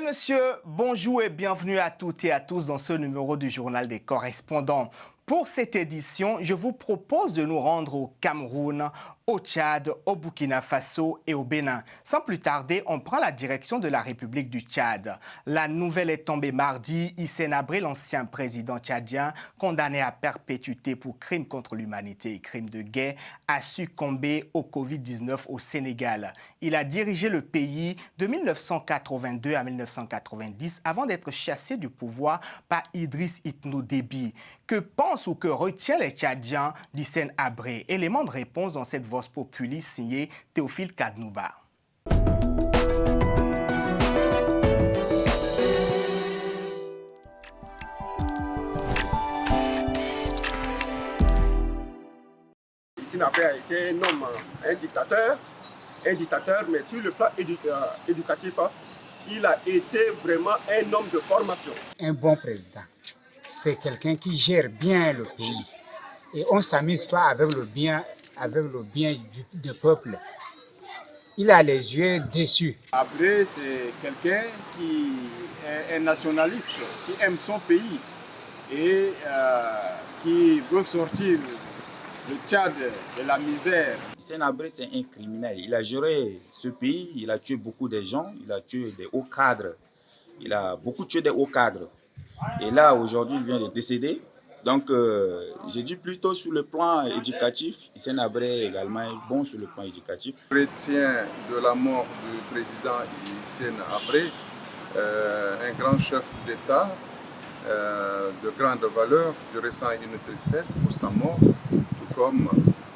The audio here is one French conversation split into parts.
Monsieur, bonjour et bienvenue à toutes et à tous dans ce numéro du Journal des correspondants. Pour cette édition, je vous propose de nous rendre au Cameroun, au Tchad, au Burkina Faso et au Bénin. Sans plus tarder, on prend la direction de la République du Tchad. La nouvelle est tombée mardi. Hissène Habré, l'ancien président tchadien, condamné à perpétuité pour crimes contre l'humanité et crimes de guerre, a succombé au Covid-19 au Sénégal. Il a dirigé le pays de 1982 à 1990 avant d'être chassé du pouvoir par Idriss Itno-Déby. Que pensent ou que retient les Tchadiens d'Hissène Habré? Élément de réponse dans cette Vox Populi signée Théophile Kadnouba. Hissène Habré a été un homme, un dictateur, mais sur le plan éducatif, il a été vraiment un homme de formation. Un bon président, c'est quelqu'un qui gère bien le pays. Et on ne s'amuse pas avec le bien du peuple. Il a les yeux dessus. Habré, c'est quelqu'un qui est un nationaliste, qui aime son pays et qui veut sortir le Tchad de la misère. Hissène Habré, c'est un criminel. Il a géré ce pays, il a tué beaucoup de gens, il a tué des hauts cadres. Il a beaucoup tué des hauts cadres. Et là, aujourd'hui, il vient de décéder. Donc, j'ai dit plutôt sur le plan éducatif, Hissène Habré également est bon sur le plan éducatif. Je retiens de la mort du président Hissène Habré, un grand chef d'État de grande valeur. Je ressens une tristesse pour sa mort, tout comme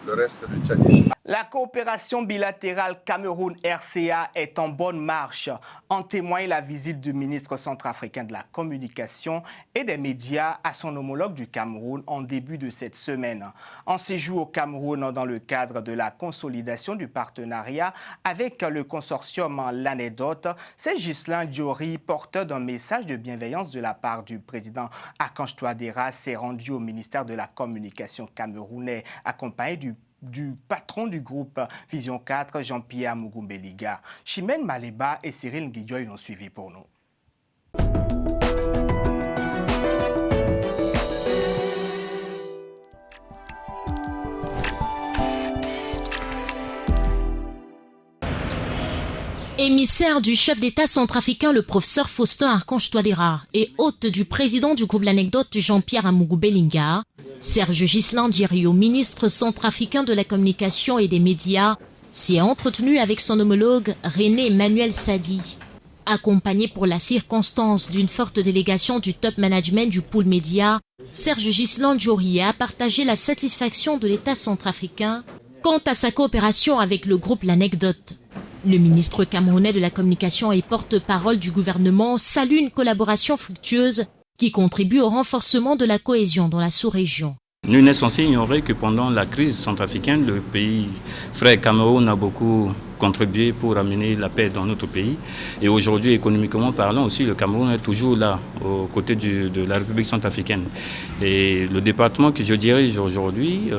le reste du Tchadien. La coopération bilatérale Cameroun-RCA est en bonne marche. En témoigne la visite du ministre centrafricain de la Communication et des médias à son homologue du Cameroun en début de cette semaine. En séjour au Cameroun dans le cadre de la consolidation du partenariat avec le consortium L'Anecdote, c'est Ghislain Diori, porteur d'un message de bienveillance de la part du président Archange Touadéra, s'est rendu au ministère de la Communication camerounais, accompagné du patron du groupe Vision 4, Jean-Pierre Mugumbeliga. Chimène Maleba et Cyril Nguidjoy l'ont suivi pour nous. Émissaire du chef d'État centrafricain, le professeur Faustin Archange Touadéra, et hôte du président du groupe L'Anecdote, Jean-Pierre Amougou-Bellinga, Serge Ghislain Diéry, ministre centrafricain de la Communication et des Médias, s'est entretenu avec son homologue René Emmanuel Sadi. Accompagné pour la circonstance d'une forte délégation du top management du pool média, Serge Ghislain Diéry a partagé la satisfaction de l'État centrafricain quant à sa coopération avec le groupe L'Anecdote. Le ministre camerounais de la Communication et porte-parole du gouvernement salue une collaboration fructueuse qui contribue au renforcement de la cohésion dans la sous-région. Nul n'est censé ignorer que pendant la crise centrafricaine, le pays frère Cameroun a beaucoup contribué pour amener la paix dans notre pays. Et aujourd'hui, économiquement parlant aussi, le Cameroun est toujours là, aux côtés de la République centrafricaine. Et le département que je dirige aujourd'hui,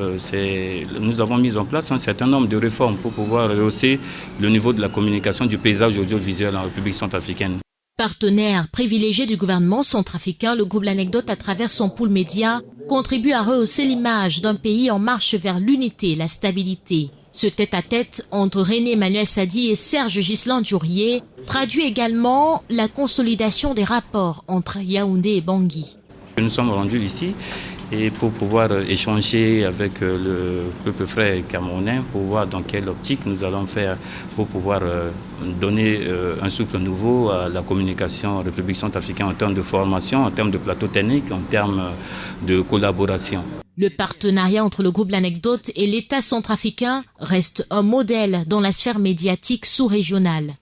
nous avons mis en place un certain nombre de réformes pour pouvoir rehausser le niveau de la communication du paysage audiovisuel en République centrafricaine. Partenaire privilégié du gouvernement centrafricain, le groupe L'Anecdote, à travers son pool média, contribue à rehausser l'image d'un pays en marche vers l'unité et la stabilité. Ce tête-à-tête entre René Emmanuel Sadi et Serge Ghislain Diéry traduit également la consolidation des rapports entre Yaoundé et Bangui. Nous sommes rendus ici et pour pouvoir échanger avec le peuple frère camerounais, pour voir dans quelle optique nous allons faire pour pouvoir donner un souffle nouveau à la communication République centrafricaine en termes de formation, en termes de plateau technique, en termes de collaboration. Le partenariat entre le groupe L'Anecdote et l'État centrafricain reste un modèle dans la sphère médiatique sous-régionale.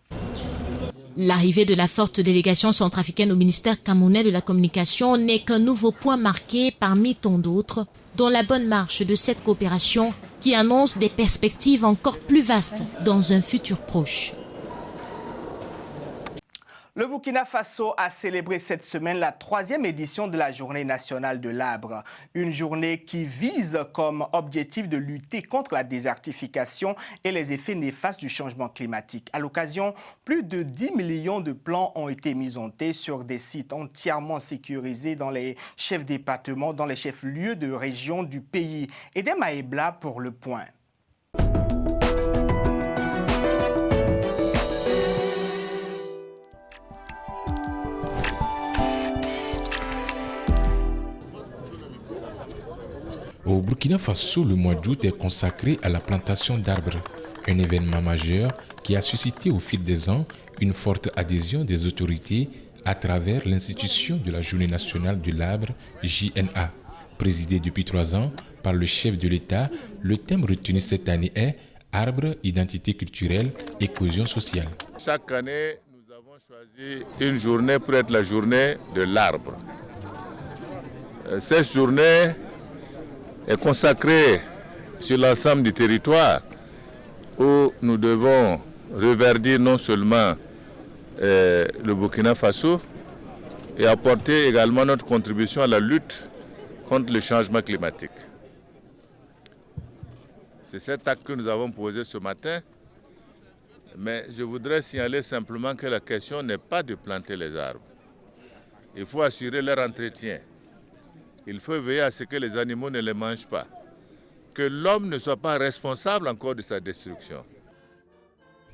L'arrivée de la forte délégation centrafricaine au ministère camerounais de la Communication n'est qu'un nouveau point marqué parmi tant d'autres dans la bonne marche de cette coopération qui annonce des perspectives encore plus vastes dans un futur proche. Le Burkina Faso a célébré cette semaine la 3e édition de la Journée nationale de l'arbre. Une journée qui vise comme objectif de lutter contre la désertification et les effets néfastes du changement climatique. À l'occasion, plus de 10 millions de plants ont été mis en terre sur des sites entièrement sécurisés dans les chefs départements, dans les chefs-lieux de région du pays. Edem Aebla pour Le Point. Au Burkina Faso, le mois d'août est consacré à la plantation d'arbres, un événement majeur qui a suscité au fil des ans une forte adhésion des autorités à travers l'institution de la Journée nationale de l'arbre, JNA. Présidée depuis 3 ans par le chef de l'État, le thème retenu cette année est « Arbre, identité culturelle et cohésion sociale ». Chaque année, nous avons choisi une journée pour être la journée de l'arbre. Cette journée est consacrée sur l'ensemble du territoire où nous devons reverdir non seulement le Burkina Faso et apporter également notre contribution à la lutte contre le changement climatique. C'est cet acte que nous avons posé ce matin, mais je voudrais signaler simplement que la question n'est pas de planter les arbres. Il faut assurer leur entretien. Il faut veiller à ce que les animaux ne les mangent pas, que l'homme ne soit pas responsable encore de sa destruction.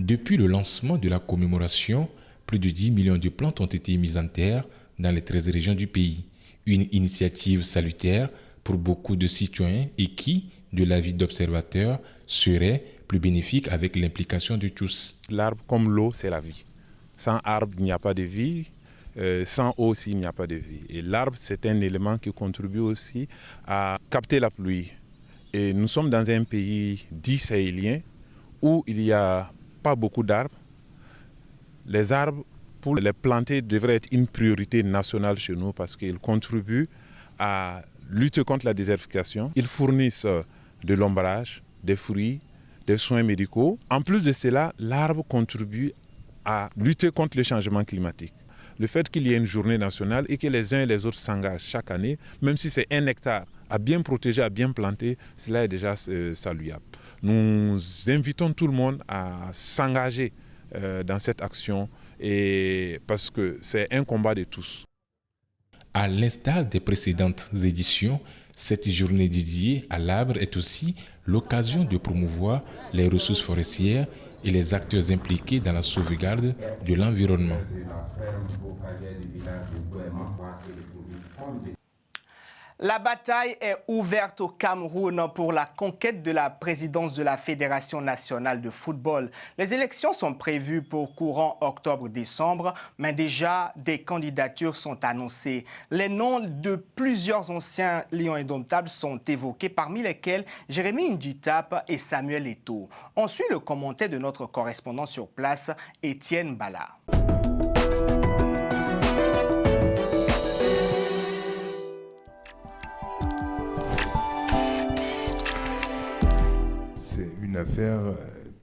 Depuis le lancement de la commémoration, plus de 10 millions de plantes ont été mises en terre dans les 13 régions du pays. Une initiative salutaire pour beaucoup de citoyens et qui, de l'avis d'observateurs, serait plus bénéfique avec l'implication de tous. L'arbre comme l'eau, c'est la vie. Sans arbre, il n'y a pas de vie. Sans eau aussi, il n'y a pas de vie. Et l'arbre, c'est un élément qui contribue aussi à capter la pluie. Et nous sommes dans un pays dit sahélien où il n'y a pas beaucoup d'arbres. Les arbres, pour les planter, devraient être une priorité nationale chez nous parce qu'ils contribuent à lutter contre la désertification. Ils fournissent de l'ombrage, des fruits, des soins médicaux. En plus de cela, l'arbre contribue à lutter contre le changement climatique. Le fait qu'il y ait une journée nationale et que les uns et les autres s'engagent chaque année, même si c'est 1 hectare à bien protéger, à bien planter, cela est déjà saluable. Nous invitons tout le monde à s'engager dans cette action et parce que c'est un combat de tous. À l'instar des précédentes éditions, cette journée dédiée à l'arbre est aussi l'occasion de promouvoir les ressources forestières et les acteurs impliqués dans la sauvegarde de l'environnement. La bataille est ouverte au Cameroun pour la conquête de la présidence de la Fédération nationale de football. Les élections sont prévues pour courant octobre-décembre, mais déjà des candidatures sont annoncées. Les noms de plusieurs anciens lions indomptables sont évoqués, parmi lesquels Jérémy Nditap et Samuel Eto'o. On suit le commentaire de notre correspondant sur place, Étienne Bala. Affaire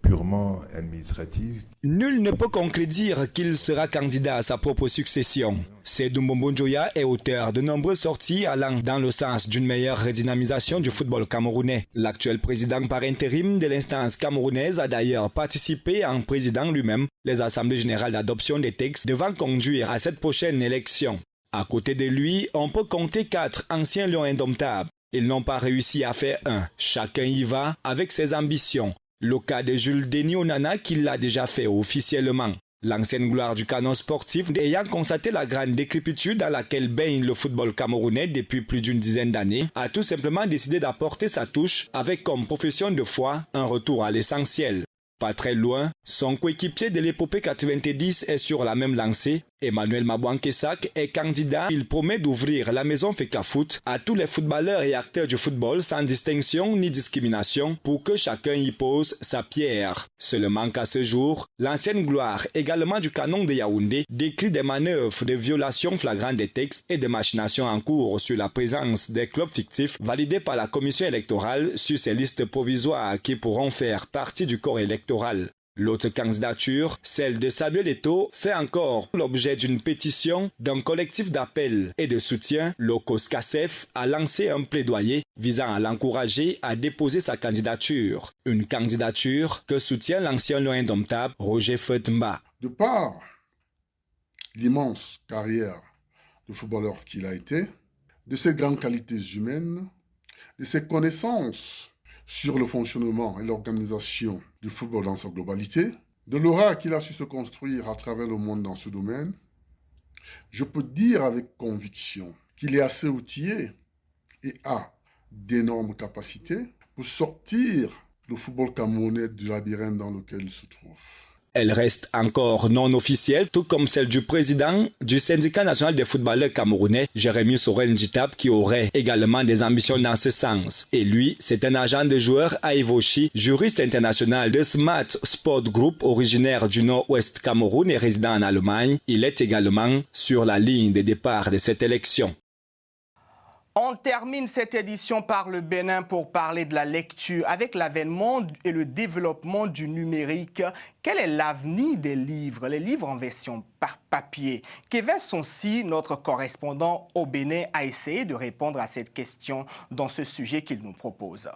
purement administrative. Nul ne peut concrédire qu'il sera candidat à sa propre succession. Seydou Mbombo Njoya est auteur de nombreuses sorties allant dans le sens d'une meilleure redynamisation du football camerounais. L'actuel président par intérim de l'instance camerounaise a d'ailleurs participé en présidant lui-même les assemblées générales d'adoption des textes devant conduire à cette prochaine élection. À côté de lui, on peut compter 4 anciens lions indomptables. Ils n'ont pas réussi à faire un. Chacun y va avec ses ambitions. Le cas de Jules Denis Onana qui l'a déjà fait officiellement. L'ancienne gloire du canon sportif ayant constaté la grande décrépitude dans laquelle baigne le football camerounais depuis plus d'une dizaine d'années, a tout simplement décidé d'apporter sa touche avec comme profession de foi un retour à l'essentiel. Pas très loin, son coéquipier de l'épopée 90 est sur la même lancée. Emmanuel Mabouankesak est candidat. Il promet d'ouvrir la maison Fekafoot à tous les footballeurs et acteurs du football sans distinction ni discrimination pour que chacun y pose sa pierre. Seulement qu'à ce jour, l'ancienne gloire également du canon de Yaoundé décrit des manœuvres de violation flagrante des textes et des machinations en cours sur la présence des clubs fictifs validés par la commission électorale sur ces listes provisoires qui pourront faire partie du corps électoral. L'autre candidature, celle de Samuel Eto'o, fait encore l'objet d'une pétition d'un collectif d'appel et de soutien. Locos Cassef a lancé un plaidoyer visant à l'encourager à déposer sa candidature. Une candidature que soutient l'ancien lion indomptable Roger Feutmba. De par l'immense carrière de footballeur qu'il a été, de ses grandes qualités humaines, de ses connaissances sur le fonctionnement et l'organisation du football dans sa globalité, de l'aura qu'il a su se construire à travers le monde dans ce domaine, je peux dire avec conviction qu'il est assez outillé et a d'énormes capacités pour sortir le football camerounais du labyrinthe dans lequel il se trouve. Elle reste encore non officielle, tout comme celle du président du syndicat national des footballeurs camerounais, Jérémy Sorel Njitap, qui aurait également des ambitions dans ce sens. Et lui, c'est un agent de joueur à Evochi, juriste international de Smart Sport Group, originaire du nord-ouest Cameroun et résident en Allemagne. Il est également sur la ligne de départ de cette élection. On termine cette édition par le Bénin pour parler de la lecture. Avec l'avènement et le développement du numérique, quel est l'avenir des livres, les livres en version par papier? Kevin Sonsi, notre correspondant au Bénin, a essayé de répondre à cette question dans ce sujet qu'il nous propose.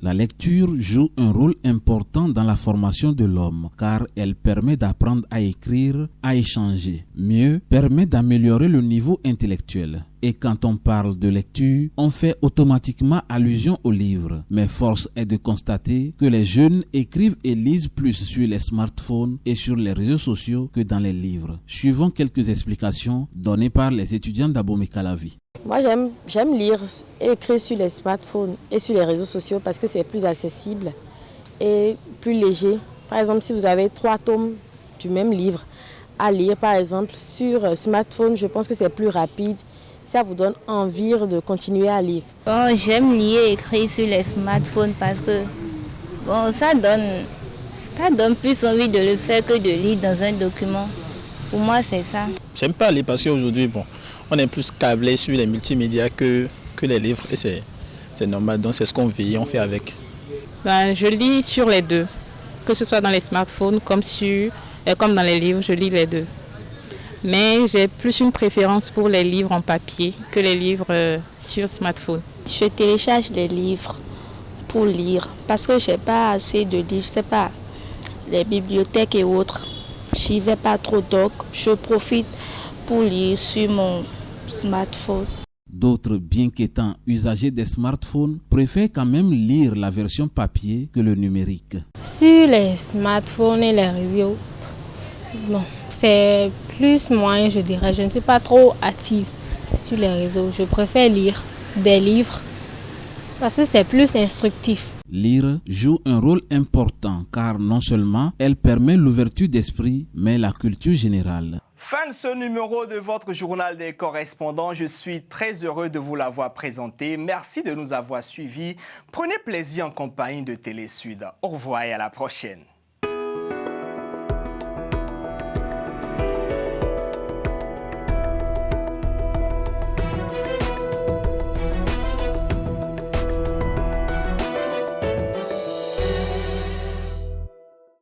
La lecture joue un rôle important dans la formation de l'homme car elle permet d'apprendre à écrire, à échanger. Mieux, permet d'améliorer le niveau intellectuel. Et quand on parle de lecture, on fait automatiquement allusion aux livres. Mais force est de constater que les jeunes écrivent et lisent plus sur les smartphones et sur les réseaux sociaux que dans les livres. Suivons quelques explications données par les étudiants d'Abomey Calavi. Moi, j'aime lire et écrire sur les smartphones et sur les réseaux sociaux parce que c'est plus accessible et plus léger. Par exemple, si vous avez 3 tomes du même livre à lire, par exemple, sur smartphone, je pense que c'est plus rapide. Ça vous donne envie de continuer à lire. Bon, j'aime lire et écrire sur les smartphones parce que bon, ça donne plus envie de le faire que de lire dans un document. Pour moi, c'est ça. J'aime pas lire parce qu'aujourd'hui, bon, on est plus câblé sur les multimédias que les livres et c'est normal, donc c'est ce qu'on vit, on fait avec. Je lis sur les deux, que ce soit dans les smartphones comme dans les livres, je lis les deux. Mais j'ai plus une préférence pour les livres en papier que les livres sur smartphone. Je télécharge les livres pour lire parce que je n'ai pas assez de livres, c'est pas les bibliothèques et autres. J'y vais pas trop, donc je profite pour lire sur mon smartphone. D'autres, bien qu'étant usagers des smartphones, préfèrent quand même lire la version papier que le numérique. Sur les smartphones et les réseaux, bon, c'est plus moyen, je dirais. Je ne suis pas trop active sur les réseaux. Je préfère lire des livres parce que c'est plus instructif. Lire joue un rôle important car non seulement elle permet l'ouverture d'esprit, mais la culture générale. Fin de ce numéro de votre journal des correspondants. Je suis très heureux de vous l'avoir présenté. Merci de nous avoir suivis. Prenez plaisir en compagnie de Télé Sud. Au revoir et à la prochaine.